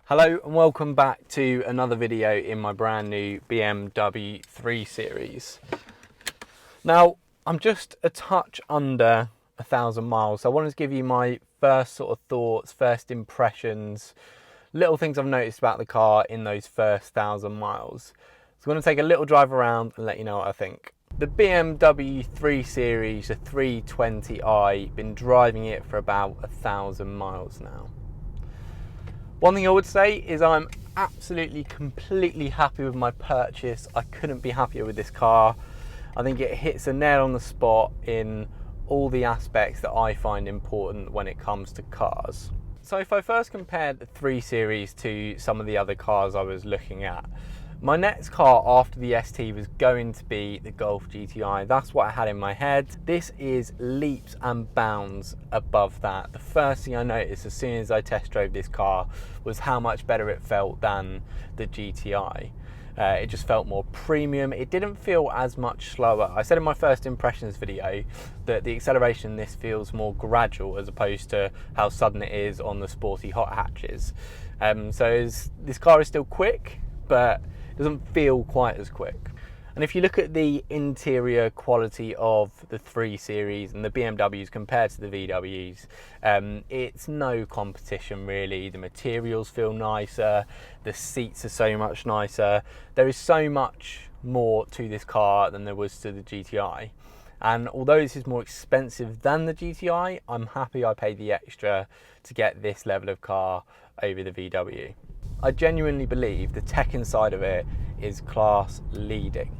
Hello and welcome back to another video in my brand new BMW 3 Series. Now, I'm just a touch under 1,000 miles, so I wanted to give you my first sort of thoughts, first impressions, little things I've noticed about the car in those first 1,000 miles. So I'm going to take a little drive around and let you know what I think. The BMW 3 Series, the 320i, been driving it for about 1,000 miles now. One thing I would say is I'm absolutely, completely happy with my purchase. I couldn't be happier with this car. I think it hits a nail on the spot in all the aspects that I find important when it comes to cars. So if I first compared the 3 Series to some of the other cars I was looking at, my next car after the ST was going to be the Golf GTI. That's what I had in my head. This is leaps and bounds above that. The first thing I noticed as soon as I test drove this car was how much better it felt than the GTI. It just felt more premium. It didn't feel as much slower. I said in my first impressions video that the acceleration in this feels more gradual as opposed to how sudden it is on the sporty hot hatches. This car is still quick, but doesn't feel quite as quick. And if you look at the interior quality of the 3 Series and the BMWs compared to the VWs, it's no competition really. The materials feel nicer, the seats are so much nicer. There is so much more to this car than there was to the GTI. And although this is more expensive than the GTI, I'm happy I paid the extra to get this level of car over the VW. I genuinely believe the tech inside of it is class leading.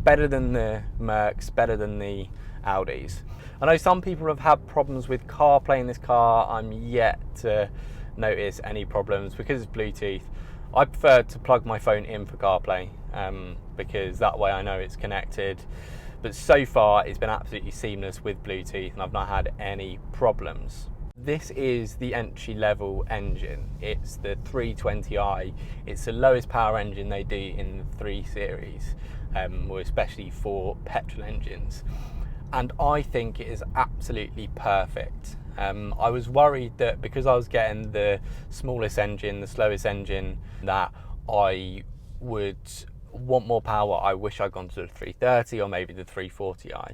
Better than the Mercs, better than the Audis. I know some people have had problems with CarPlay in this car. I'm yet to notice any problems because it's Bluetooth. I prefer to plug my phone in for CarPlay because that way I know it's connected. But so far it's been absolutely seamless with Bluetooth and I've not had any problems. This is the entry-level engine. It's the 320i. It's the lowest power engine they do in the 3 Series, especially for petrol engines. And I think it is absolutely perfect. I was worried that because I was getting the smallest engine, the slowest engine, that I would want more power. I wish I'd gone to the 330 or maybe the 340i.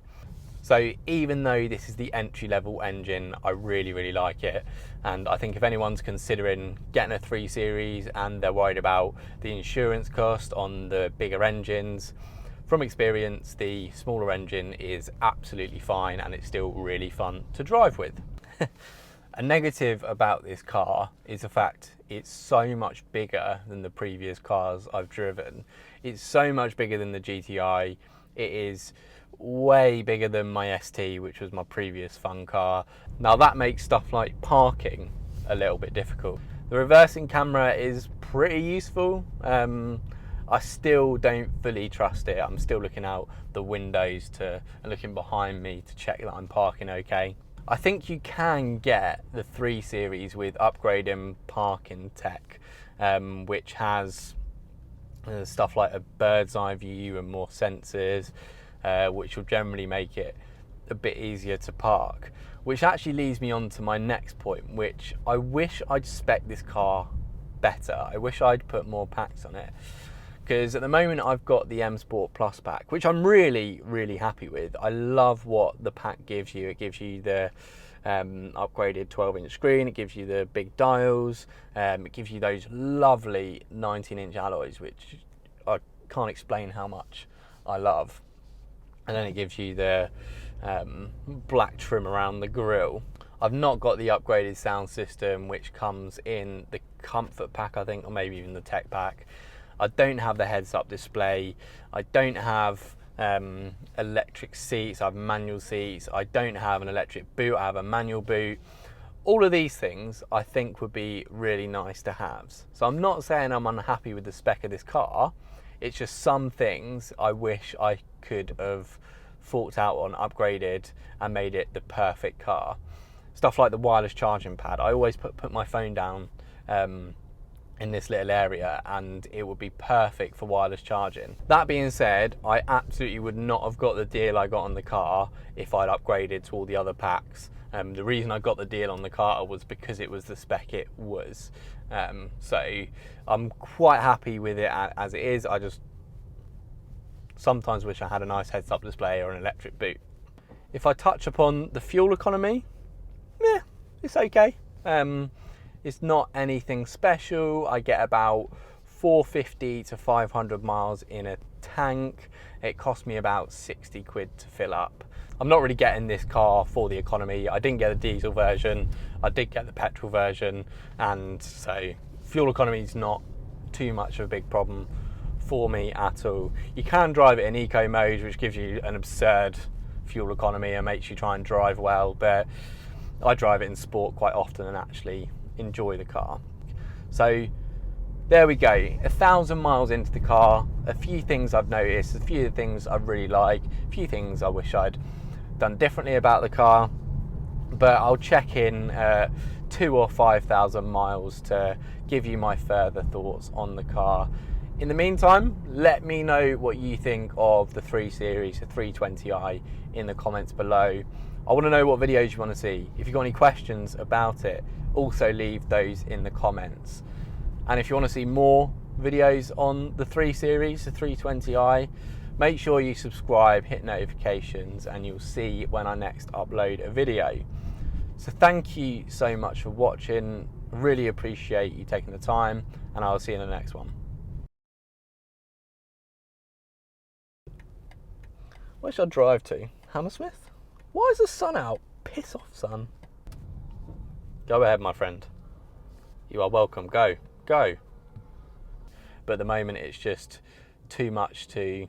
So even though this is the entry-level engine, I really like it. And I think if anyone's considering getting a 3 Series and they're worried about the insurance cost on the bigger engines, from experience, the smaller engine is absolutely fine and it's still really fun to drive with. A negative about this car is the fact it's so much bigger than the previous cars I've driven. It's so much bigger than the GTI. It is way bigger than my ST, which was my previous fun car. Now that makes stuff like parking a little bit difficult. The reversing camera is pretty useful. I still don't fully trust it. I'm still looking out the windows and looking behind me to check that I'm parking okay. I think you can get the 3 Series with upgrading parking tech, which has stuff like a bird's eye view and more sensors, which will generally make it a bit easier to park. Which actually leads me on to my next point, which I wish I'd spec this car better. I wish I'd put more packs on it. Because at the moment I've got the M Sport Plus pack, which I'm really happy with. I love what the pack gives you. It gives you the upgraded 12-inch screen, it gives you the big dials, it gives you those lovely 19-inch alloys, which I can't explain how much I love. And then it gives you the black trim around the grille. I've not got the upgraded sound system, which comes in the comfort pack, I think, or maybe even the tech pack. I don't have the heads-up display. I don't have electric seats. I have manual seats. I don't have an electric boot. I have a manual boot. All of these things I think would be really nice to have. So I'm not saying I'm unhappy with the spec of this car. It's just some things I wish I could have forked out on, upgraded, and made it the perfect car. Stuff like the wireless charging pad. I always put my phone down in this little area and it would be perfect for wireless charging. That being said, I absolutely would not have got the deal I got on the car if I'd upgraded to all the other packs The reason I got the deal on the car was because it was the spec it was. So I'm quite happy with it as it is. I just sometimes wish I had a nice heads-up display or an electric boot. If I touch upon the fuel economy, it's okay. It's not anything special. I get about 450 to 500 miles in a tank. It cost me about 60 quid to fill up. I'm not really getting this car for the economy. I didn't get the diesel version, I did get the petrol version, and so fuel economy is not too much of a big problem for me at all. You can drive it in eco mode, which gives you an absurd fuel economy and makes you try and drive well, but I drive it in sport quite often and actually enjoy the car. So there we go, 1,000 miles into the car. A few things I've noticed, a few things I really like, a few things I wish I'd done differently about the car, but I'll check in 2,000 or 5,000 miles to give you my further thoughts on the car. In the meantime, let me know what you think of the 3 Series, the 320i, in the comments below. I want to know what videos you want to see. If you've got any questions about it, also leave those in the comments. And if you want to see more videos on the 3 Series, the 320i, make sure you subscribe, hit notifications, and you'll see when I next upload a video. So thank you so much for watching. Really appreciate you taking the time, and I'll see you in the next one. Where should I drive to? Hammersmith? Why is the sun out? Piss off, sun. Go ahead, my friend. You are welcome. Go. Go. But at the moment, it's just too much to